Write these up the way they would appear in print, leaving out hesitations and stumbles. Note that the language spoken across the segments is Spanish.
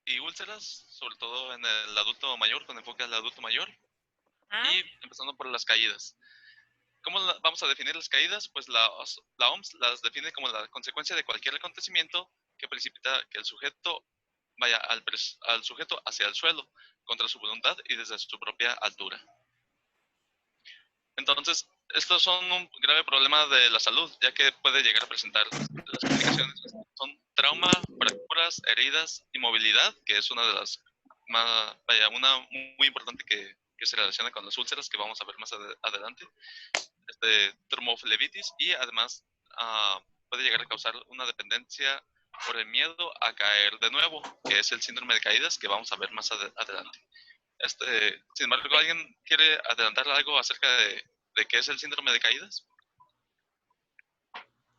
y úlceras, sobre todo en el adulto mayor, con enfoque al adulto mayor, ¿Ah? y empezando por las caídas. ¿Cómo vamos a definir las caídas? Pues la OMS las define como la consecuencia de cualquier acontecimiento que precipita que el sujeto vaya al sujeto hacia el suelo, contra su voluntad y desde su propia altura. Entonces, estos son un grave problema de la salud, ya que puede llegar a presentar las complicaciones. Son trauma, fracturas, heridas, inmovilidad, que es una de las más, vaya, una muy importante que se relaciona con las úlceras, que vamos a ver más adelante, tromoflebitis, y además puede llegar a causar una dependencia por el miedo a caer de nuevo, que es el síndrome de caídas, que vamos a ver más adelante. Sin embargo, ¿alguien quiere adelantar algo acerca de qué es el síndrome de caídas?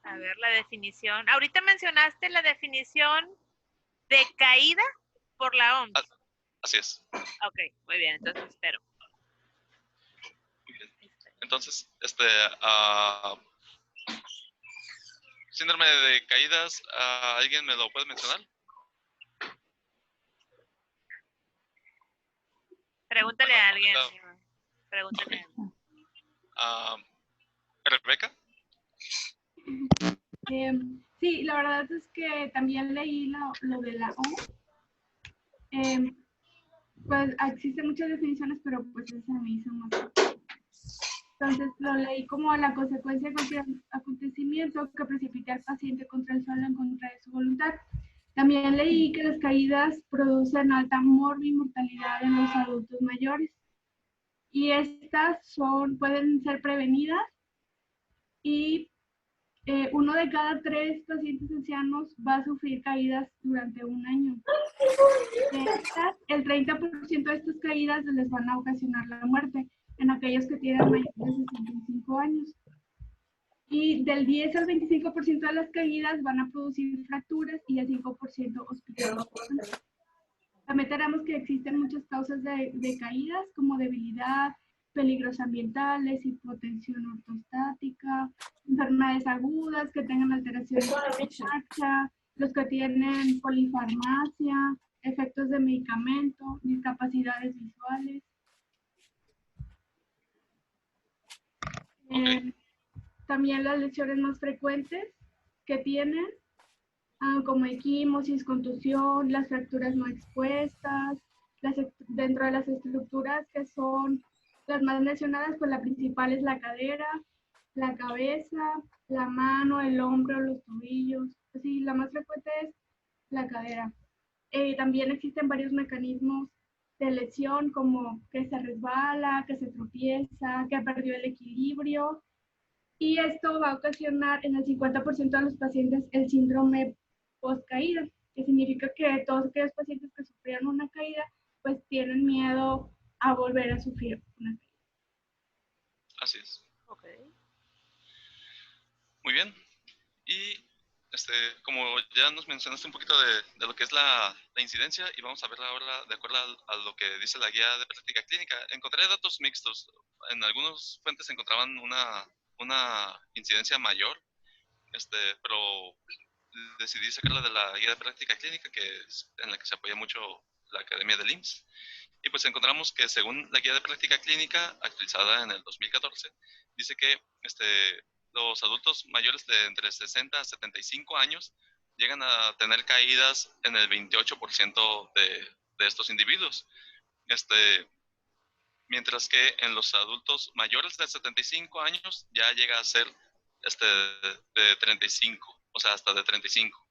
A ver, la definición. Ahorita mencionaste la definición de caída por la Ah, OMS. así es. Ok, muy bien, entonces espero. Muy bien. Entonces, síndrome de caídas, ¿alguien me lo puede mencionar? Pregúntale Bueno, a ahorita, alguien. ok. Pregúntale a alguien. Ah, Rebeca. Sí, la verdad es que también leí lo de la O. Pues existen muchas definiciones, pero pues esa me hizo más. Entonces lo leí como la consecuencia de cualquier acontecimiento que precipite al paciente contra el suelo en contra de su voluntad. También leí que las caídas producen alta mortalidad en los adultos mayores y estas pueden ser prevenidas y uno de cada 3 pacientes ancianos va a sufrir caídas durante un año. De estas, el 30% de estas caídas les van a ocasionar la muerte en aquellos que tienen mayor de 65 años. Y del 10 al 25% de las caídas van a producir fracturas y el 5% hospitalización. También tenemos que existen muchas causas de caídas como debilidad, peligros ambientales, hipotensión ortostática, enfermedades agudas que tengan alteraciones de la marcha, los que tienen polifarmacia, efectos de medicamento, discapacidades visuales. Ok. También las lesiones más frecuentes que tienen, como equimosis, contusión, las fracturas no expuestas, dentro de las estructuras que son las más mencionadas, pues la principal es la cadera, la cabeza, la mano, el hombro, los tobillos. Así, la más frecuente es la cadera. También existen varios mecanismos de lesión, como que se resbala, que se tropieza, que perdió el equilibrio. Y esto va a ocasionar en el 50% de los pacientes el síndrome post-caída, que significa que todos aquellos pacientes que sufrieron una caída, pues tienen miedo a volver a sufrir una caída. Así es. Ok. Muy bien. Y como ya nos mencionaste un poquito de lo que es la incidencia, y vamos a ver ahora de acuerdo a lo que dice la guía de práctica clínica, encontré datos mixtos. En algunas fuentes encontraban una incidencia mayor, pero decidí sacarla de la guía de práctica clínica, que es en la que se apoya mucho la Academia del IMSS. Y pues encontramos que según la guía de práctica clínica actualizada en el 2014, dice que los adultos mayores de entre 60 a 75 años llegan a tener caídas en el 28% de estos individuos. Mientras que en los adultos mayores de 75 años ya llega a ser de 35, o sea, hasta de 35.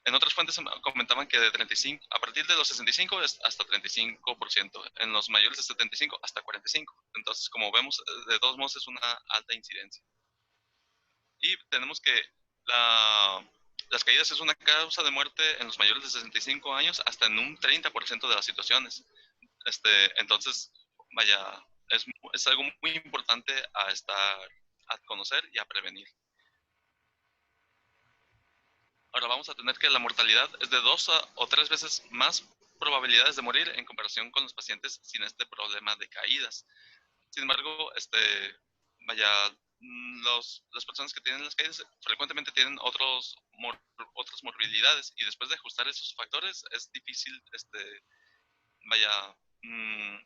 En otras fuentes comentaban que de 35, a partir de los 65 es hasta 35%, en los mayores de 75 hasta 45%. Entonces, como vemos, de todos modos es una alta incidencia. Y tenemos que las caídas es una causa de muerte en los mayores de 65 años hasta en un 30% de las situaciones. Entonces, vaya, es algo muy importante a conocer y a prevenir. Ahora vamos a tener que la mortalidad es de 2 o 3 veces más probabilidades de morir en comparación con los pacientes sin este problema de caídas. Sin embargo, vaya, las personas que tienen las caídas frecuentemente tienen otras morbilidades, y después de ajustar esos factores es difícil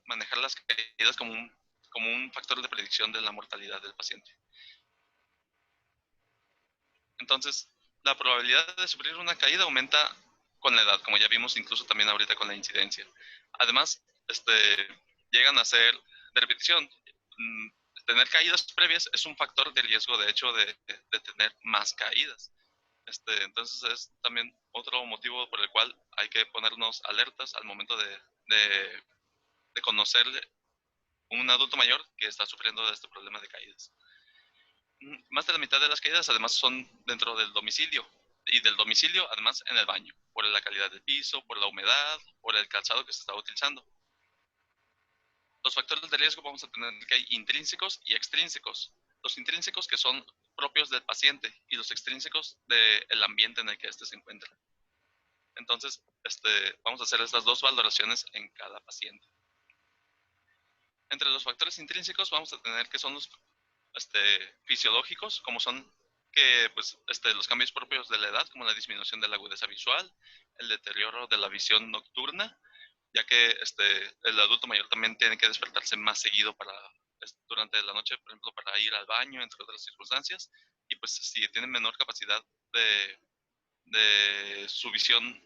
manejar las caídas como un factor de predicción de la mortalidad del paciente. Entonces, la probabilidad de sufrir una caída aumenta con la edad, como ya vimos incluso también ahorita con la incidencia. Además, llegan a ser de repetición. Tener caídas previas es un factor de riesgo, de hecho, de tener más caídas. Entonces, es también otro motivo por el cual hay que ponernos alertas al momento de conocer un adulto mayor que está sufriendo de este problema de caídas. Más de la mitad de las caídas además son dentro del domicilio, y del domicilio además en el baño, por la calidad del piso, por la humedad, por el calzado que se está utilizando. Los factores de riesgo vamos a tener que hay intrínsecos y extrínsecos. Los intrínsecos que son propios del paciente y los extrínsecos del ambiente en el que éste se encuentra. Entonces, vamos a hacer estas dos valoraciones en cada paciente. Entre los factores intrínsecos vamos a tener que son los fisiológicos, como son que pues los cambios propios de la edad, como la disminución de la agudeza visual, el deterioro de la visión nocturna, ya que el adulto mayor también tiene que despertarse más seguido durante la noche, por ejemplo, para ir al baño, entre otras circunstancias, y pues si tiene menor capacidad de su visión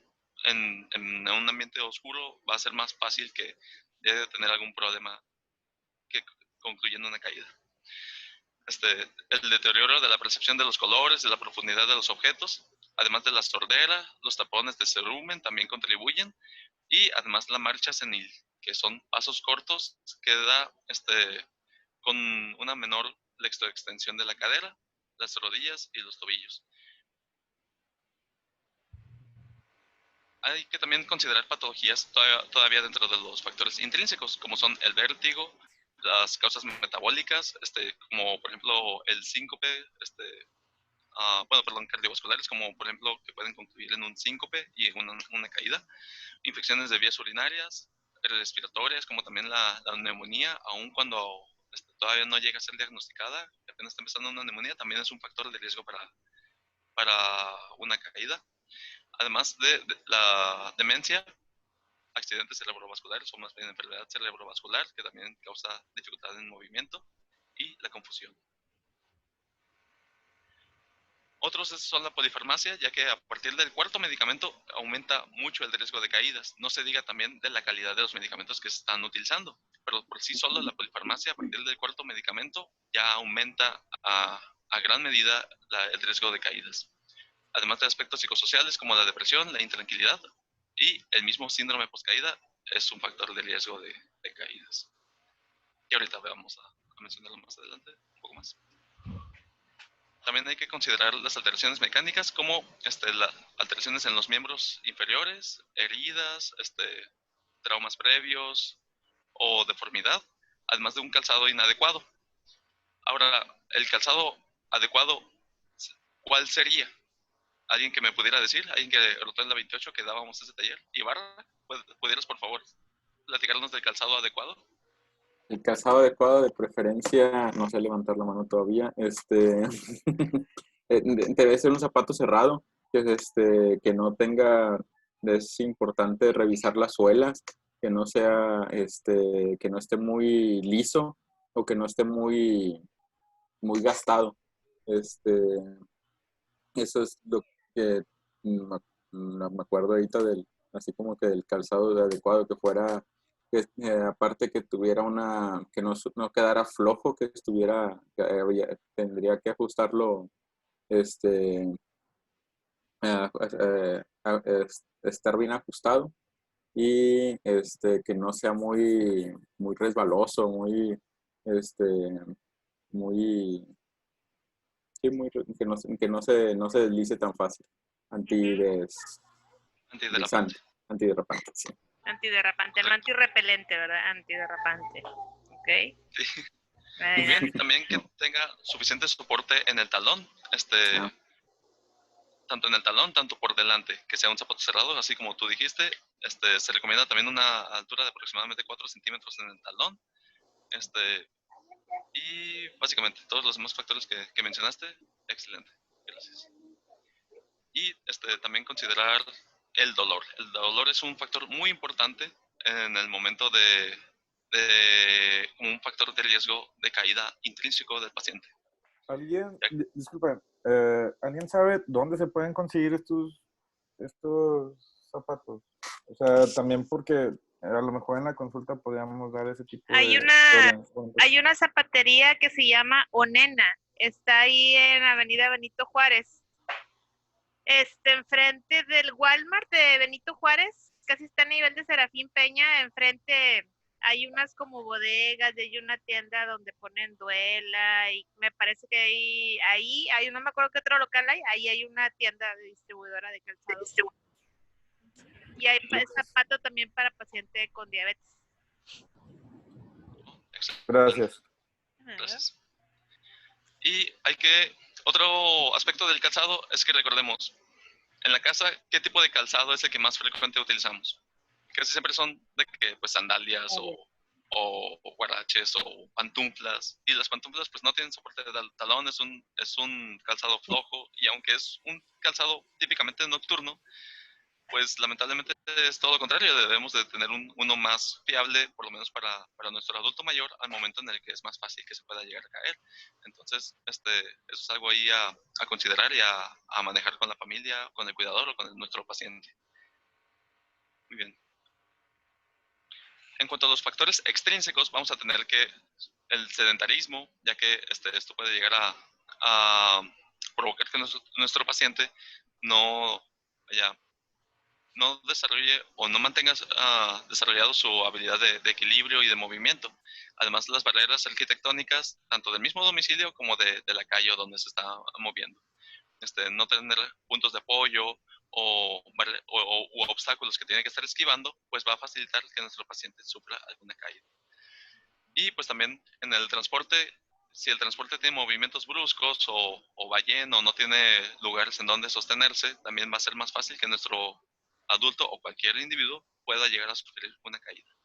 en un ambiente oscuro, va a ser más fácil que llegue a tener algún problema que concluyendo una caída. El deterioro de la percepción de los colores, de la profundidad de los objetos, además de la sordera, los tapones de cerumen también contribuyen, y además la marcha senil, que son pasos cortos que da con una menor extensión de la cadera, las rodillas y los tobillos. Hay que también considerar patologías todavía dentro de los factores intrínsecos, como son el vértigo, las causas metabólicas, como por ejemplo el síncope, cardiovasculares, como por ejemplo que pueden concluir en un síncope y una caída, infecciones de vías urinarias, respiratorias, como también la neumonía, aun cuando todavía no llega a ser diagnosticada, apenas está empezando una neumonía, también es un factor de riesgo para una caída. Además de la demencia, accidentes cerebrovasculares, o más bien enfermedad cerebrovascular, que también causa dificultad en movimiento, y la confusión. Otros son la polifarmacia, ya que a partir del cuarto medicamento aumenta mucho el riesgo de caídas. No se diga también de la calidad de los medicamentos que se están utilizando, pero por sí solo la polifarmacia a partir del cuarto medicamento ya aumenta a gran medida el riesgo de caídas. Además de aspectos psicosociales como la depresión, la intranquilidad y el mismo síndrome postcaída es un factor de riesgo de caídas. Y ahorita vamos a mencionarlo más adelante, un poco más. También hay que considerar las alteraciones mecánicas como las alteraciones en los miembros inferiores, heridas, traumas previos o deformidad, además de un calzado inadecuado. Ahora, el calzado adecuado, ¿cuál sería? ¿Alguien que me pudiera decir? ¿Alguien que rotó en la 28 que dábamos ese taller? Ibarra, ¿pudieras por favor platicarnos del calzado adecuado? El calzado adecuado, de preferencia, no sé levantar la mano todavía, debe ser un zapato cerrado, que no tenga, es importante revisar las suelas, que no sea, que no esté muy liso o que no esté muy gastado. Eso es lo que me acuerdo ahorita así como que del calzado adecuado, que fuera, aparte que tuviera que no quedara flojo, que tendría que ajustarlo, estar bien ajustado, y que no sea muy resbaloso, muy, sí, que no se deslice tan fácil. Antiderrapante. Antiderrapante, sí. Antiderrapante, no antirrepelente, ¿verdad? Antiderrapante. Ok. Sí. Bien, también que tenga suficiente soporte en el talón, tanto en el talón, tanto por delante, que sea un zapato cerrado, así como tú dijiste. Se recomienda también una altura de aproximadamente 4 centímetros en el talón, Y básicamente todos los demás factores que mencionaste, excelente. Gracias. Y también considerar el dolor. El dolor es un factor muy importante en el momento como un factor de riesgo de caída intrínseco del paciente. Disculpen, ¿alguien sabe dónde se pueden conseguir estos zapatos? O sea, también porque a lo mejor en la consulta podríamos dar ese tipo Hay de hay una zapatería que se llama Onena. Está ahí en Avenida Benito Juárez. Enfrente del Walmart de Benito Juárez, casi está a nivel de Serafín Peña. Enfrente hay unas como bodegas y hay una tienda donde ponen duela, y me parece que ahí hay, no me acuerdo qué otro local hay, ahí hay una tienda de distribuidora de calzado. Y hay zapato también para paciente con diabetes. Gracias. Gracias. Y otro aspecto del calzado es que recordemos, en la casa, ¿qué tipo de calzado es el que más frecuente utilizamos? Casi siempre son de que, pues, sandalias o guaraches o pantuflas. Y las pantuflas, pues, no tienen soporte de talón, es un calzado flojo. Y aunque es un calzado típicamente nocturno, pues lamentablemente es todo lo contrario. Debemos de tener uno más fiable, por lo menos para nuestro adulto mayor, al momento en el que es más fácil que se pueda llegar a caer. Entonces, eso es algo ahí a considerar y a manejar con la familia, con el cuidador o con nuestro paciente. Muy bien. En cuanto a los factores extrínsecos, vamos a tener que el sedentarismo, ya que esto puede llegar a provocar que nuestro paciente no desarrolle o no mantenga desarrollado su habilidad de equilibrio y de movimiento. Además, las barreras arquitectónicas, tanto del mismo domicilio como de la calle donde se está moviendo. No tener puntos de apoyo u obstáculos que tiene que estar esquivando, pues va a facilitar que nuestro paciente sufra alguna caída. Y pues también en el transporte, si el transporte tiene movimientos bruscos o va lleno o no tiene lugares en donde sostenerse, también va a ser más fácil que nuestro adulto o cualquier individuo pueda llegar a sufrir una caída.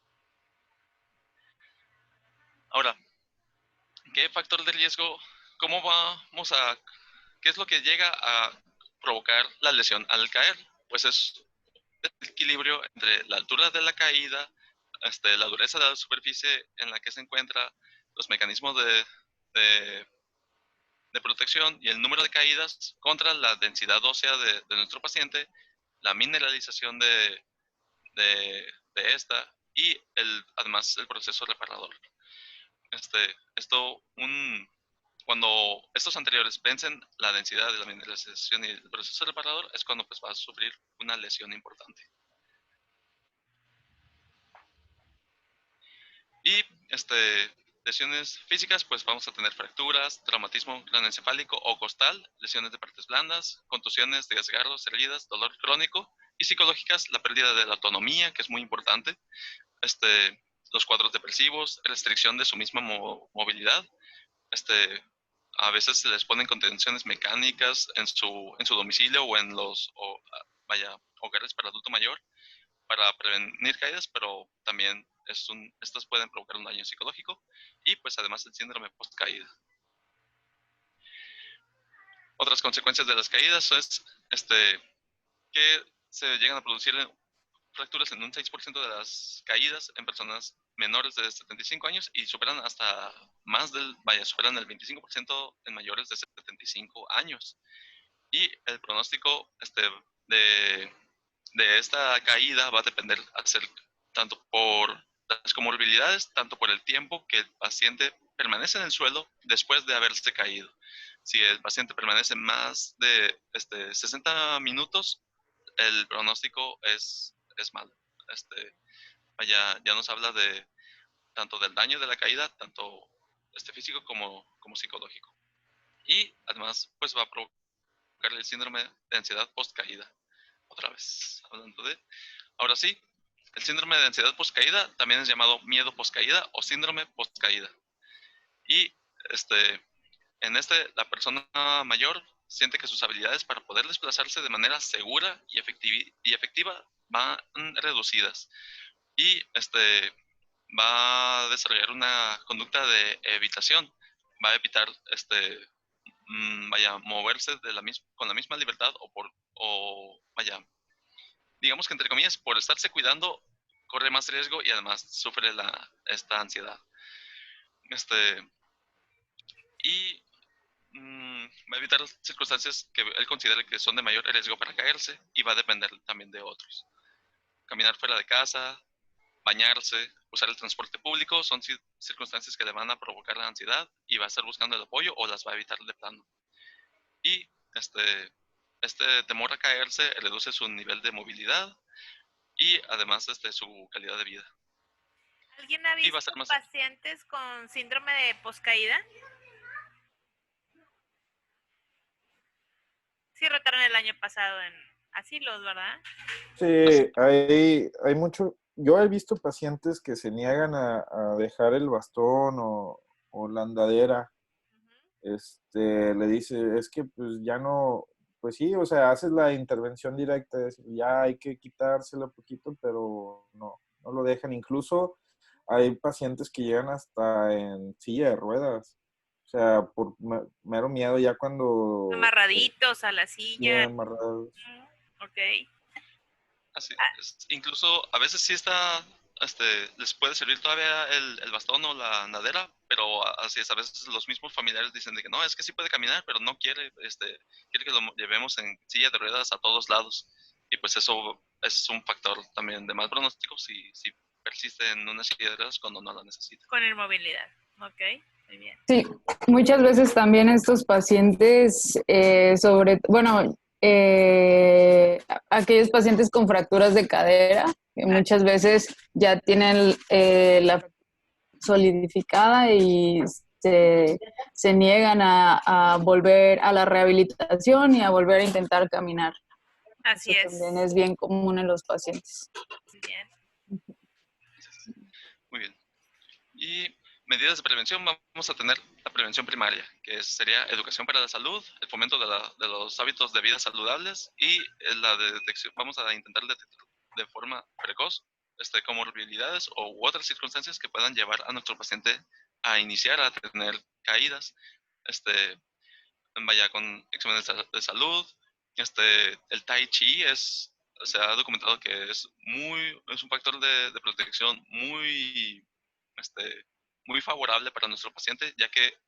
Ahora, ¿qué factor de riesgo? ¿Qué es lo que llega a provocar la lesión al caer? Pues es el equilibrio entre la altura de la caída, la dureza de la superficie en la que se encuentra, los mecanismos de protección y el número de caídas contra la densidad ósea de nuestro paciente, la mineralización de esta y además el proceso reparador. Cuando estos anteriores vencen la densidad de la mineralización y el proceso reparador, es cuando pues va a sufrir una lesión importante. Y lesiones físicas, pues vamos a tener fracturas, traumatismo craneoencefálico o costal, lesiones de partes blandas, contusiones, desgarros, heridas, dolor crónico, y psicológicas, la pérdida de la autonomía, que es muy importante, los cuadros depresivos, restricción de su misma movilidad, a veces se les ponen contenciones mecánicas en su domicilio o en los hogares para adulto mayor para prevenir caídas, pero también estas pueden provocar un daño psicológico y pues además el síndrome post-caída. Otras consecuencias de las caídas es que se llegan a producir fracturas en un 6% de las caídas en personas menores de 75 años y superan hasta superan el 25% en mayores de 75 años. Y el pronóstico de esta caída va a depender tanto por las comorbilidades, tanto por el tiempo que el paciente permanece en el suelo después de haberse caído. Si el paciente permanece más de 60 minutos, el pronóstico es malo. Ya nos habla tanto del daño de la caída, tanto físico como psicológico. Y además, pues va a provocar el síndrome de ansiedad post-caída. Otra vez, hablando de... Ahora sí, el síndrome de ansiedad post-caída también es llamado miedo post-caída o síndrome post-caída. Y la persona mayor siente que sus habilidades para poder desplazarse de manera segura y efectiva van reducidas. Y va a desarrollar una conducta de evitación, va a evitar vaya, moverse con la misma libertad o vaya, digamos que entre comillas, por estarse cuidando, corre más riesgo y además sufre esta ansiedad. Y va a evitar circunstancias que él considere que son de mayor riesgo para caerse y va a depender también de otros. Caminar fuera de casa, bañarse, usar el transporte público son circunstancias que le van a provocar la ansiedad y va a estar buscando el apoyo o las va a evitar de plano. Y este temor a caerse reduce su nivel de movilidad y además su calidad de vida. ¿Alguien ha visto pacientes con síndrome de poscaída? Sí rotaron el año pasado en asilos, ¿verdad? Sí, hay mucho. Yo he visto pacientes que se niegan a dejar el bastón o la andadera. Le dice, es que pues ya no, pues sí, o sea, haces la intervención directa, ya hay que quitárselo poquito, pero no lo dejan. Incluso hay pacientes que llegan hasta en silla de ruedas. O sea, por mero miedo ya cuando... Amarraditos a la silla. Bien amarrados. Ok. Así es. Incluso a veces sí les puede servir todavía el bastón o la andadera, pero así es, a veces los mismos familiares dicen de que no, es que sí puede caminar, pero no quiere, quiere que lo llevemos en silla de ruedas a todos lados. Y pues eso es un factor también de mal pronóstico si persiste en una silla de ruedas cuando no la necesita. Con inmovilidad, ok, muy bien. Sí, muchas veces también estos pacientes, aquellos pacientes con fracturas de cadera, que muchas veces ya tienen la solidificada y se niegan a volver a la rehabilitación y a volver a intentar caminar. Así Eso es. también es bien común en los pacientes. Bien. Muy bien. Y medidas de prevención, vamos a tener la prevención primaria, que sería educación para la salud, el fomento de los hábitos de vida saludables y la detección. Vamos a intentar detectar de forma precoz comorbilidades u otras circunstancias que puedan llevar a nuestro paciente a iniciar a tener caídas, vaya con exámenes de salud. El Tai Chi se ha documentado que es un factor de protección muy favorable para nuestro paciente, ya que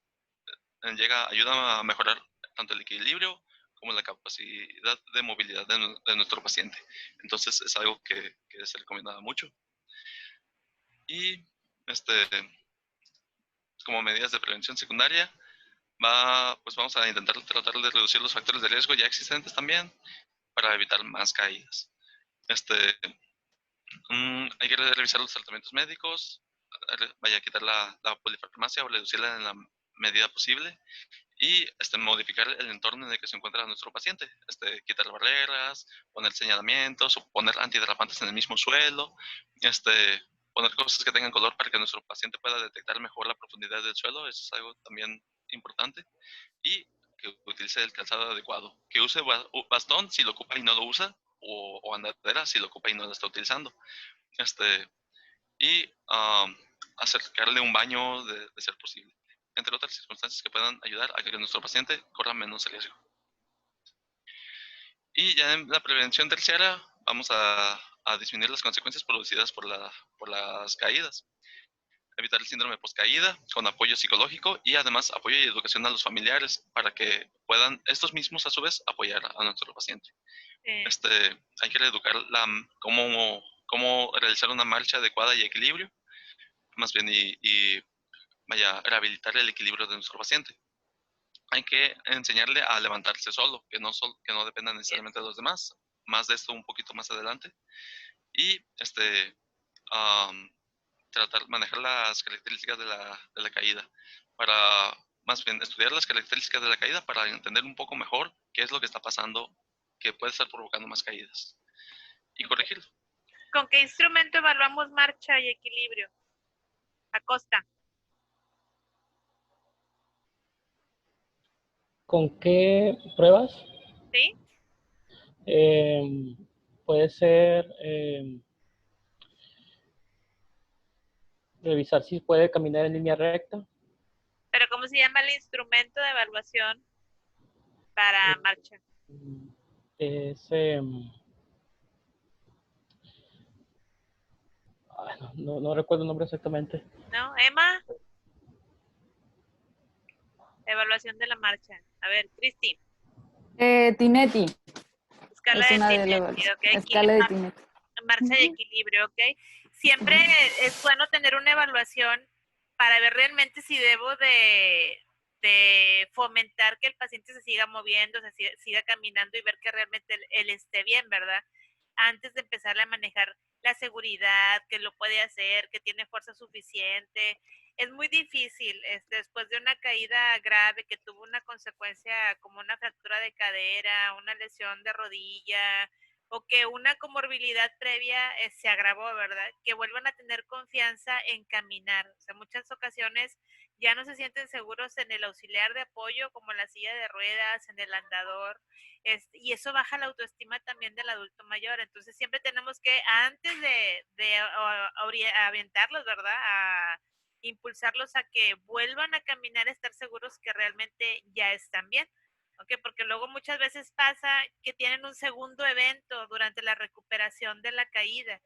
ayuda a mejorar tanto el equilibrio como la capacidad de movilidad de nuestro paciente. Entonces es algo que se recomienda mucho. Y como medidas de prevención secundaria, pues vamos a intentar tratar de reducir los factores de riesgo ya existentes también para evitar más caídas. Hay que revisar los tratamientos médicos, vaya a quitar la polifarmacia o reducirla en la medida posible y modificar el entorno en el que se encuentra nuestro paciente, quitar barreras, poner señalamientos o poner antiderrapantes en el mismo suelo, poner cosas que tengan color para que nuestro paciente pueda detectar mejor la profundidad del suelo, eso es algo también importante, y que utilice el calzado adecuado, que use bastón si lo ocupa y no lo usa, o andadera si lo ocupa y no lo está utilizando, y acercarle un baño de ser posible, entre otras circunstancias que puedan ayudar a que nuestro paciente corra menos riesgo. Y ya en la prevención terciaria vamos a disminuir las consecuencias producidas por las caídas. Evitar el síndrome post-caída con apoyo psicológico y además apoyo y educación a los familiares para que puedan estos mismos a su vez apoyar a nuestro paciente. Hay que reeducar cómo realizar una marcha adecuada y equilibrio, más bien y vaya, rehabilitar el equilibrio de nuestro paciente. Hay que enseñarle a levantarse solo, que no dependa necesariamente de los demás. Más de esto un poquito más adelante. Y manejar las características de la caída. Más bien, estudiar las características de la caída para entender un poco mejor qué es lo que está pasando, que puede estar provocando más caídas. Y corregirlo. ¿Con qué instrumento evaluamos marcha y equilibrio? Acosta. ¿Con qué pruebas? ¿Sí? Puede ser revisar si puede caminar en línea recta. Pero ¿cómo se llama el instrumento de evaluación para marcha? Es, no recuerdo el nombre exactamente. ¿No? Emma, evaluación de la marcha. A ver, Cristi, Tinetti, escala es de una de Tinetti, las ¿ok? escala de Tinetti. Marcha de equilibrio, ¿ok? Siempre es bueno tener una evaluación para ver realmente si debo de fomentar que el paciente se siga moviendo, se siga caminando y ver que realmente él esté bien, ¿verdad? Antes de empezarle a manejar la seguridad, que lo puede hacer, que tiene fuerza suficiente. Es muy difícil, después de una caída grave que tuvo una consecuencia como una fractura de cadera, una lesión de rodilla, o que una comorbilidad previa se agravó, ¿verdad? Que vuelvan a tener confianza en caminar. O sea, muchas ocasiones ya no se sienten seguros en el auxiliar de apoyo, como la silla de ruedas, en el andador, y eso baja la autoestima también del adulto mayor. Entonces siempre tenemos que, antes de aventarlos, ¿verdad? A impulsarlos a que vuelvan a caminar, estar seguros que realmente ya están bien. Okay, porque luego muchas veces pasa que tienen un segundo evento durante la recuperación de la caída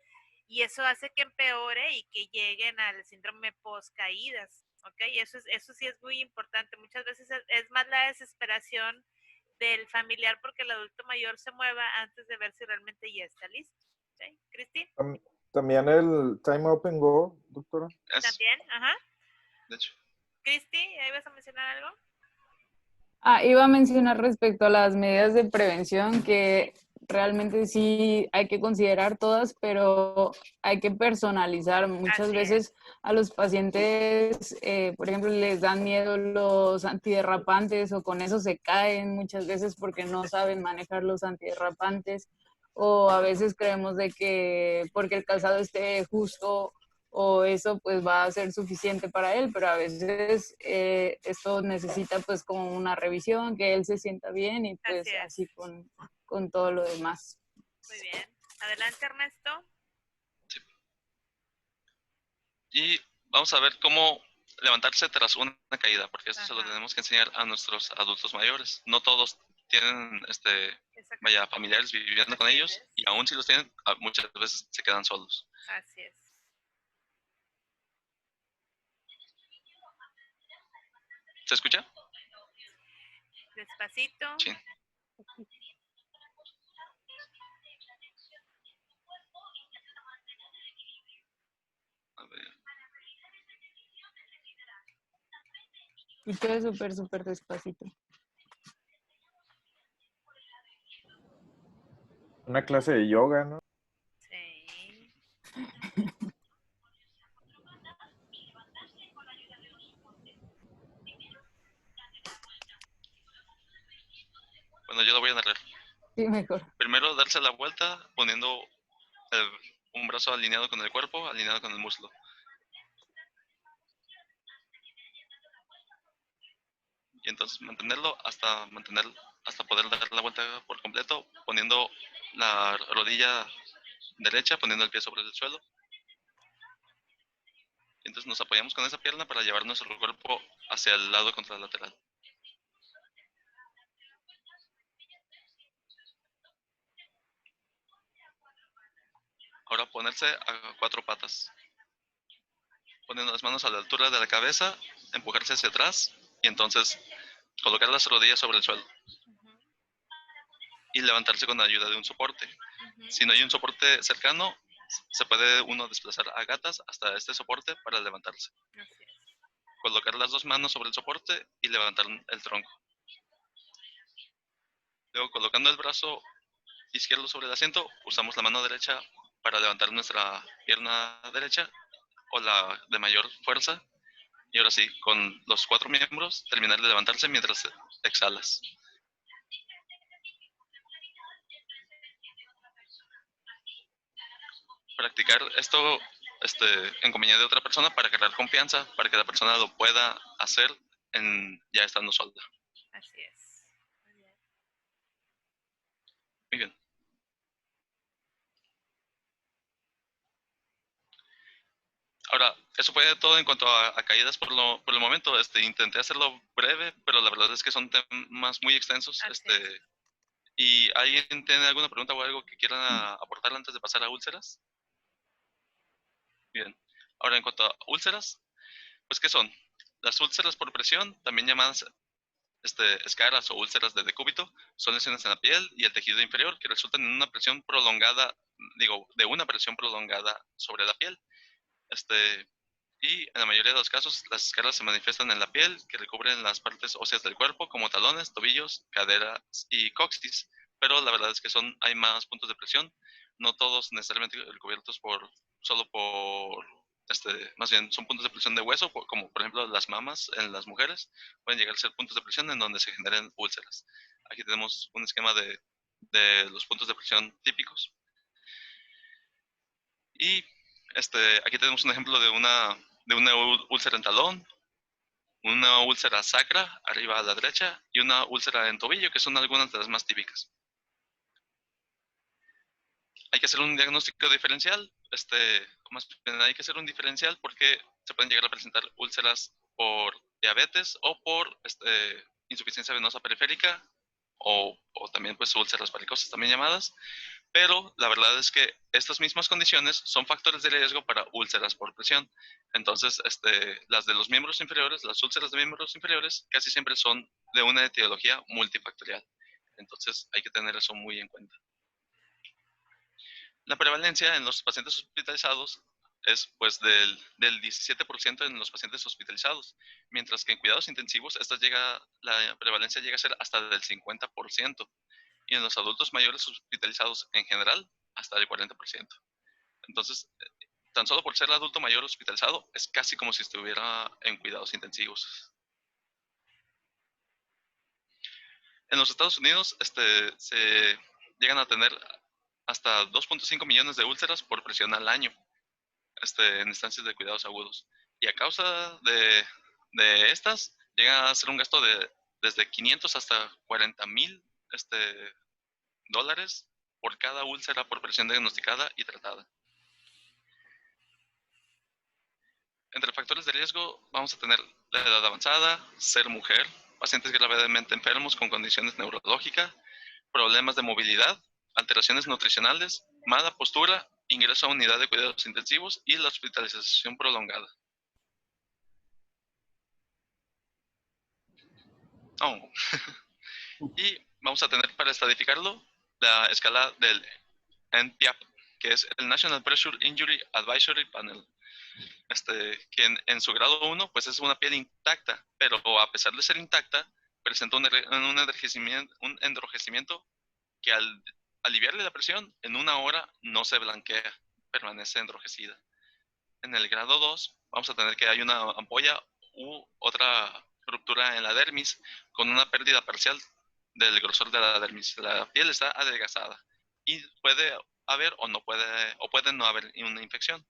y eso hace que empeore y que lleguen al síndrome post caídas. Okay, eso sí es muy importante. Muchas veces es más la desesperación del familiar porque el adulto mayor se mueva antes de ver si realmente ya está listo. ¿Okay? ¿Cristi? También el time up and go, doctora. También, ajá. De hecho. Cristi, ¿ahí vas a mencionar algo? Iba a mencionar respecto a las medidas de prevención que realmente sí hay que considerar todas, pero hay que personalizar. Muchas veces a los pacientes, por ejemplo, les dan miedo los antiderrapantes o con eso se caen muchas veces porque no saben manejar los antiderrapantes, o a veces creemos de que porque el calzado esté justo o eso pues va a ser suficiente para él, pero a veces esto necesita pues como una revisión, que él se sienta bien y pues así con todo lo demás. Muy bien. Adelante, Ernesto. Sí. Y vamos a ver cómo levantarse tras una caída, porque esto se lo tenemos que enseñar a nuestros adultos mayores. No todos tienen familiares viviendo con ellos y aún si los tienen, muchas veces se quedan solos. Así es. ¿Se escucha? Despacito. Sí. A ver. Y quede súper, súper despacito. Una clase de yoga, ¿no? Sí. Bueno, yo lo voy a narrar. Sí, mejor. Primero, darse la vuelta poniendo un brazo alineado con el cuerpo, alineado con el muslo. Y entonces mantenerlo hasta poder dar la vuelta por completo, poniendo la rodilla derecha, poniendo el pie sobre el suelo. Y entonces nos apoyamos con esa pierna para llevar nuestro cuerpo hacia el lado contralateral. Ahora ponerse a 4 patas. Poniendo las manos a la altura de la cabeza, empujarse hacia atrás y entonces colocar las rodillas sobre el suelo. Y levantarse con la ayuda de un soporte. Si no hay un soporte cercano, se puede uno desplazar a gatas hasta este soporte para levantarse. Colocar las 2 manos sobre el soporte y levantar el tronco. Luego, colocando el brazo izquierdo sobre el asiento, usamos la mano derecha para levantar nuestra pierna derecha o la de mayor fuerza. Y ahora sí, con los 4 miembros, terminar de levantarse mientras exhalas. Practicar esto en compañía de otra persona para crear confianza, para que la persona lo pueda hacer ya estando sola. Así es. Muy bien. Ahora Ahora, eso fue todo en cuanto a caídas por el momento. Intenté hacerlo breve, pero la verdad es que son temas muy extensos. Así es. ¿Y alguien tiene alguna pregunta o algo que quieran aportar antes de pasar a úlceras? Bien. Ahora, en cuanto a úlceras, pues, ¿qué son? Las úlceras por presión, también llamadas escaras o úlceras de decúbito, son lesiones en la piel y el tejido inferior que resultan en una presión prolongada, de una presión prolongada sobre la piel. Y en la mayoría de los casos, las escaras se manifiestan en la piel, que recubren las partes óseas del cuerpo, como talones, tobillos, caderas y coxis. Pero la verdad es que hay más puntos de presión, no todos necesariamente recubiertos solo por, más bien son puntos de presión de hueso, como por ejemplo las mamas en las mujeres, pueden llegar a ser puntos de presión en donde se generen úlceras. Aquí tenemos un esquema de los puntos de presión típicos. Y aquí tenemos un ejemplo de una úlcera en talón, una úlcera sacra arriba a la derecha y una úlcera en tobillo, que son algunas de las más típicas. Hay que hacer un diagnóstico diferencial, más bien hay que hacer un diferencial porque se pueden llegar a presentar úlceras por diabetes o por insuficiencia venosa periférica o también pues úlceras varicosas también llamadas. Pero la verdad es que estas mismas condiciones son factores de riesgo para úlceras por presión. Entonces, las de los miembros inferiores, las úlceras de miembros inferiores, casi siempre son de una etiología multifactorial. Entonces, hay que tener eso muy en cuenta. La prevalencia en los pacientes hospitalizados es pues del 17% en los pacientes hospitalizados, mientras que en cuidados intensivos la prevalencia llega a ser hasta del 50%. Y en los adultos mayores hospitalizados en general, hasta el 40%. Entonces, tan solo por ser adulto mayor hospitalizado, es casi como si estuviera en cuidados intensivos. En los Estados Unidos se llegan a tener hasta 2.5 millones de úlceras por presión al año en instancias de cuidados agudos. Y a causa de estas, llega a ser un gasto de desde 500 hasta 40,000 dólares por cada úlcera por presión diagnosticada y tratada. Entre factores de riesgo vamos a tener la edad avanzada, ser mujer, pacientes gravemente enfermos con condiciones neurológicas, problemas de movilidad, alteraciones nutricionales, mala postura, ingreso a unidad de cuidados intensivos y la hospitalización prolongada. Y vamos a tener para estadificarlo la escala del NPAP, que es el National Pressure Injury Advisory Panel. Que en su grado 1 pues es una piel intacta, pero a pesar de ser intacta, presenta un enrojecimiento que al aliviarle la presión, en 1 hora no se blanquea, permanece enrojecida. En el grado 2 vamos a tener que hay una ampolla u otra ruptura en la dermis con una pérdida parcial del grosor de la dermis. La piel está adelgazada y puede haber o puede no haber una infección.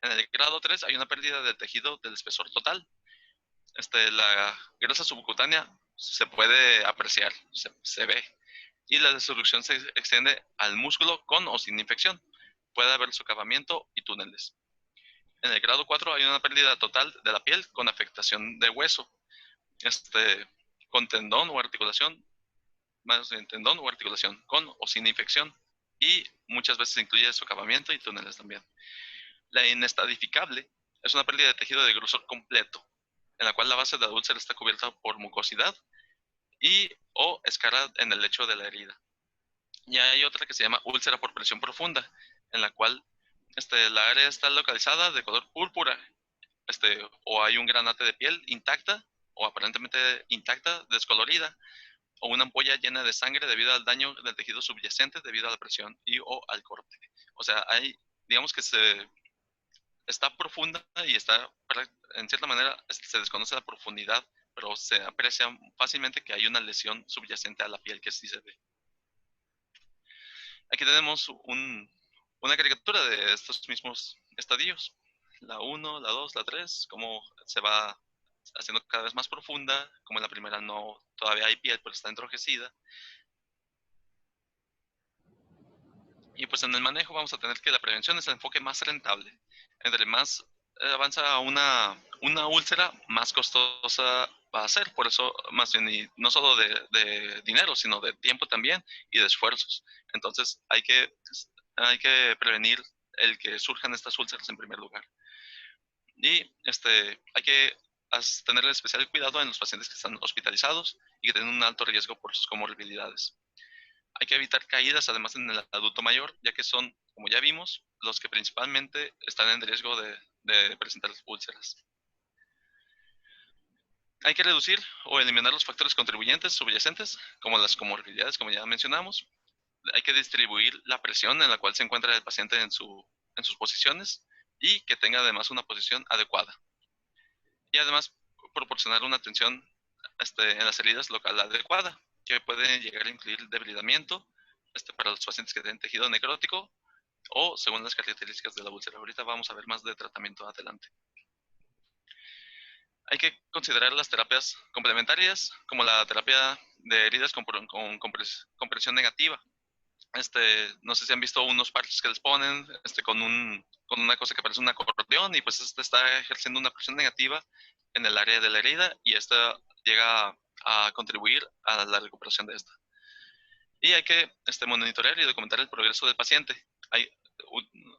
En el grado 3 hay una pérdida del tejido del espesor total. La grasa subcutánea se puede apreciar, se ve. Y la desobstrucción se extiende al músculo con o sin infección. Puede haber socavamiento y túneles. En el grado 4 hay una pérdida total de la piel con afectación de hueso. Con tendón o articulación, más bien tendón o articulación, con o sin infección. Y muchas veces incluye socavamiento y túneles también. La inestadificable es una pérdida de tejido de grosor completo, en la cual la base de la úlcera está cubierta por mucosidad o escara en el lecho de la herida. Y hay otra que se llama úlcera por presión profunda, en la cual la área está localizada de color púrpura, o hay un granate de piel intacta o aparentemente intacta, descolorida, o una ampolla llena de sangre debido al daño del tejido subyacente debido a la presión o al corte. O sea, digamos que está profunda y en cierta manera se desconoce la profundidad, pero se aprecia fácilmente que hay una lesión subyacente a la piel que sí se ve. Aquí tenemos una caricatura de estos mismos estadios. La 1, la 2, la 3, cómo se va haciendo cada vez más profunda, como en la primera todavía hay piel, pero está enrojecida. Y pues en el manejo vamos a tener que la prevención es el enfoque más rentable. Entre más avanza a una úlcera, más costosa va a ser. Por eso, más bien, y no solo de dinero, sino de tiempo también y de esfuerzos. Entonces, hay que prevenir el que surjan estas úlceras en primer lugar. Y hay que tener especial cuidado en los pacientes que están hospitalizados y que tienen un alto riesgo por sus comorbilidades. Hay que evitar caídas, además, en el adulto mayor, ya que son, como ya vimos, los que principalmente están en riesgo de presentar úlceras. Hay que reducir o eliminar los factores contribuyentes subyacentes, como las comorbilidades, como ya mencionamos. Hay que distribuir la presión en la cual se encuentra el paciente en sus posiciones y que tenga además una posición adecuada. Y además proporcionar una atención en las heridas local adecuada, que puede llegar a incluir debilitamiento para los pacientes que tienen tejido necrótico o según las características de la úlcera. Ahorita vamos a ver más de tratamiento adelante. Hay que considerar las terapias complementarias, como la terapia de heridas con compresión negativa. No sé si han visto unos parches que les ponen con una cosa que parece un acordeón y pues está ejerciendo una presión negativa en el área de la herida y esta llega a contribuir a la recuperación de esta. Y hay que monitorear y documentar el progreso del paciente.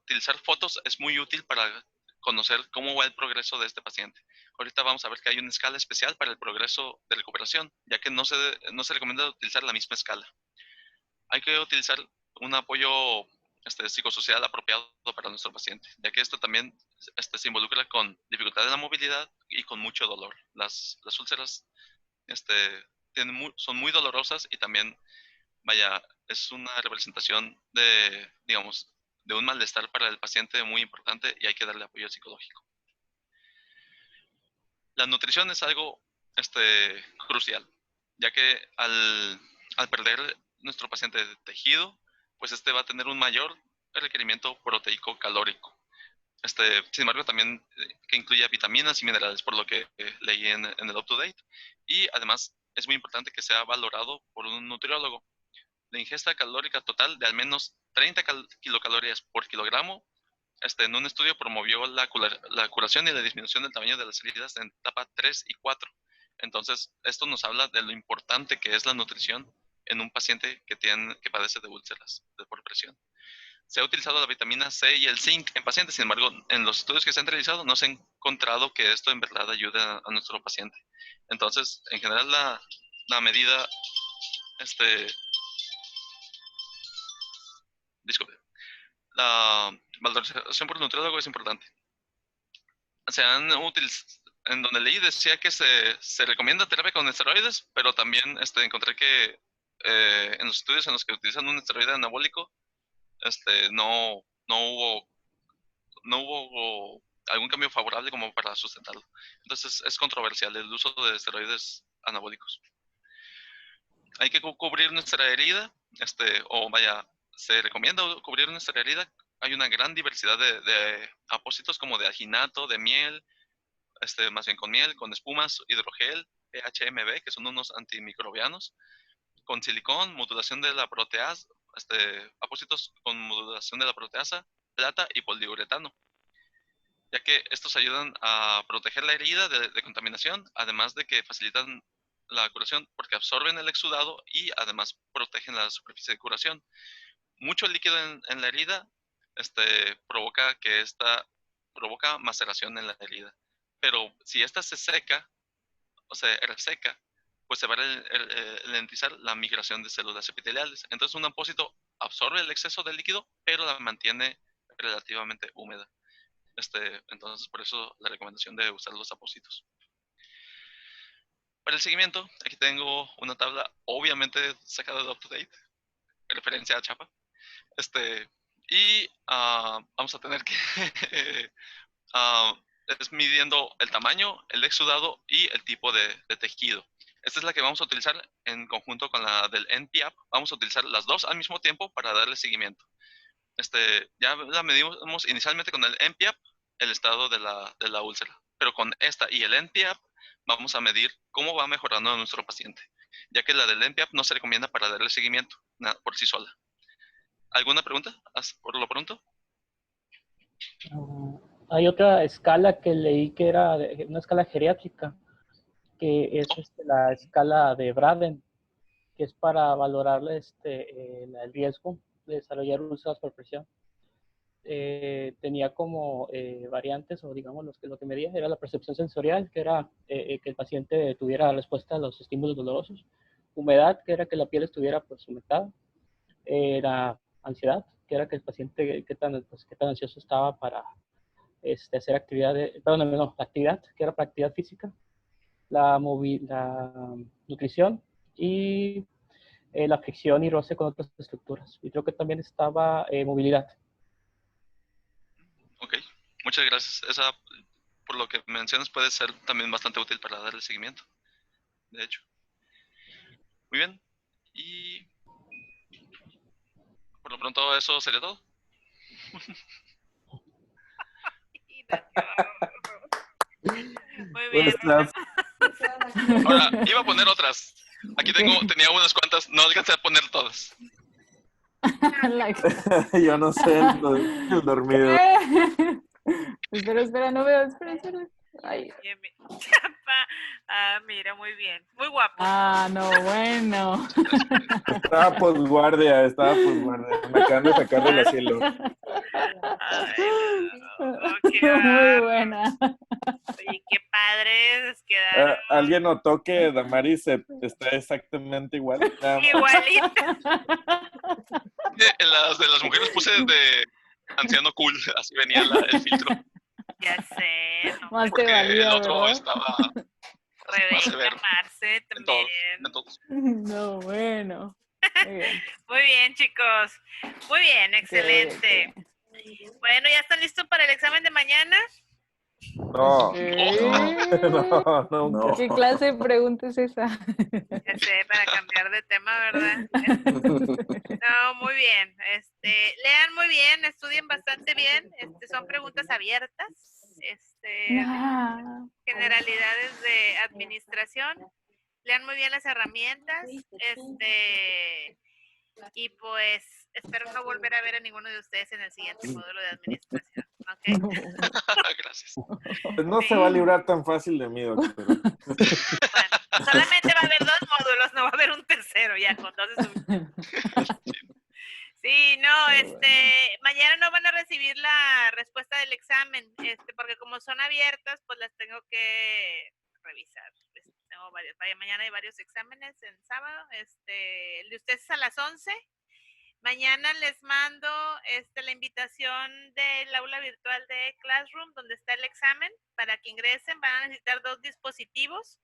Utilizar fotos es muy útil para conocer cómo va el progreso de este paciente. Ahorita vamos a ver que hay una escala especial para el progreso de recuperación, ya que no se recomienda utilizar la misma escala. Hay que utilizar un apoyo psicosocial apropiado para nuestro paciente, ya que esto también se involucra con dificultad en la movilidad y con mucho dolor. Las úlceras son muy dolorosas y también, vaya, es una representación de un malestar para el paciente muy importante y hay que darle apoyo psicológico. La nutrición es algo crucial, ya que al perder nuestro paciente de tejido, pues va a tener un mayor requerimiento proteico calórico. Sin embargo, también que incluya vitaminas y minerales, por lo que leí en el up-to-date. Y además, es muy importante que sea valorado por un nutriólogo. La ingesta calórica total de al menos 30 kilocalorías por kilogramo, en un estudio promovió la curación y la disminución del tamaño de las heridas en etapa 3 y 4. Entonces, esto nos habla de lo importante que es la nutrición en un paciente que padece de úlceras por presión. Se ha utilizado la vitamina C y el zinc en pacientes, sin embargo, en los estudios que se han realizado no se ha encontrado que esto en verdad ayude a nuestro paciente. Entonces, en general, la medida, disculpe, la valorización por nutriólogo es importante. En donde leí decía que se recomienda terapia con esteroides, pero también encontré que en los estudios en los que utilizan un esteroide anabólico, no hubo algún cambio favorable como para sustentarlo. Entonces es controversial el uso de esteroides anabólicos. Hay que cubrir nuestra herida, se recomienda cubrir nuestra herida. Hay una gran diversidad de apósitos como de alginato, de miel, más bien con miel, con espumas, hidrogel, PHMB, que son unos antimicrobianos, con silicón, modulación de la proteasa, apósitos con modulación de la proteasa, plata y poliuretano, ya que estos ayudan a proteger la herida de contaminación, además de que facilitan la curación porque absorben el exudado y además protegen la superficie de curación. Mucho líquido en la herida provoca maceración en la herida. Pero si esta se seca, o se reseca, pues se va a ralentizar la migración de células epiteliales. Entonces un apósito absorbe el exceso de líquido, pero la mantiene relativamente húmeda. Entonces por eso la recomendación de usar los apósitos. Para el seguimiento, aquí tengo una tabla obviamente sacada de up-to-date, referencia a Chapa. Y vamos a tener que es midiendo el tamaño, el exudado y el tipo de tejido. Esta es la que vamos a utilizar en conjunto con la del NPAP. Vamos a utilizar las dos al mismo tiempo para darle seguimiento. Ya la medimos inicialmente con el NPAP, el estado de la úlcera. Pero con esta y el NPAP vamos a medir cómo va mejorando nuestro paciente, ya que la del NPAP no se recomienda para darle seguimiento por sí sola. ¿Alguna pregunta por lo pronto? Hay otra escala que leí que era una escala geriátrica, que es la escala de Braden, que es para valorar el riesgo de desarrollar úlceras por presión. Tenía como variantes, o digamos lo que medía era la percepción sensorial, que era que el paciente tuviera respuesta a los estímulos dolorosos; humedad, que era que la piel estuviera pues humectada; era ansiedad, que era que el paciente qué tan ansioso estaba para hacer actividad, actividad, que era para actividad física; la nutrición y la fricción y roce con otras estructuras. Y creo que también estaba movilidad. Ok, muchas gracias. Esa, por lo que mencionas, puede ser también bastante útil para darle seguimiento, de hecho. Muy bien. Y por lo pronto eso sería todo. Muy bien. Ahora, iba a poner otras. Aquí tenía unas cuantas, no alcancé a poner todas. Yo no sé, el dormido. Espera, no veo, espera. Ay. Mira, muy bien. Muy guapo. Ah, no, bueno. Estaba posguardia. Me acaban de sacar del asilo. Muy buena. Oye, qué padres quedaron. ¿Alguien notó que Damaris está exactamente igual? Igualita. En las de las mujeres puse de anciano cool, así venía el filtro. Ya sé. No, Más te Porque valía, el otro ¿verdad? estaba Rebeca, Marce también. en todos. No, bueno. Muy bien. Muy bien, chicos. Muy bien, excelente. Bueno, ¿ya están listos para el examen de mañana? No. No. ¿Qué clase de pregunta es esa? Ya sé, para cambiar de tema, ¿verdad? No, muy bien. Lean muy bien, estudien bastante bien. Son preguntas abiertas. Generalidades de administración. Lean muy bien las herramientas. Y pues espero no volver a ver a ninguno de ustedes en el siguiente módulo de administración. ¿Ok? Gracias. Pues no se va a librar tan fácil de mí, doctor. Bueno, solamente va a haber 2 módulos, no va a haber un tercero ya, con 2 es suficiente. Sí, no, mañana no van a recibir la respuesta del examen, porque como son abiertas, pues las tengo que revisar. Tengo mañana hay varios exámenes en sábado, el de ustedes es a las 11. Mañana les mando la invitación del aula virtual de Classroom, donde está el examen, para que ingresen. Van a necesitar 2 dispositivos,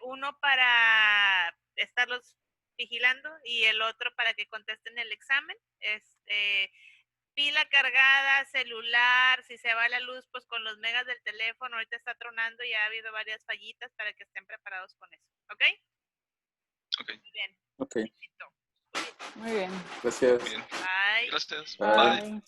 uno para estarlos vigilando y el otro para que contesten el examen. Pila cargada, celular, si se va la luz, pues con los megas del teléfono, ahorita está tronando y ha habido varias fallitas para que estén preparados con eso, ¿ok? Ok. Muy bien. Ok. Listo. Muy bien. Gracias. Bien. Bye. Gracias. Bye. Bye.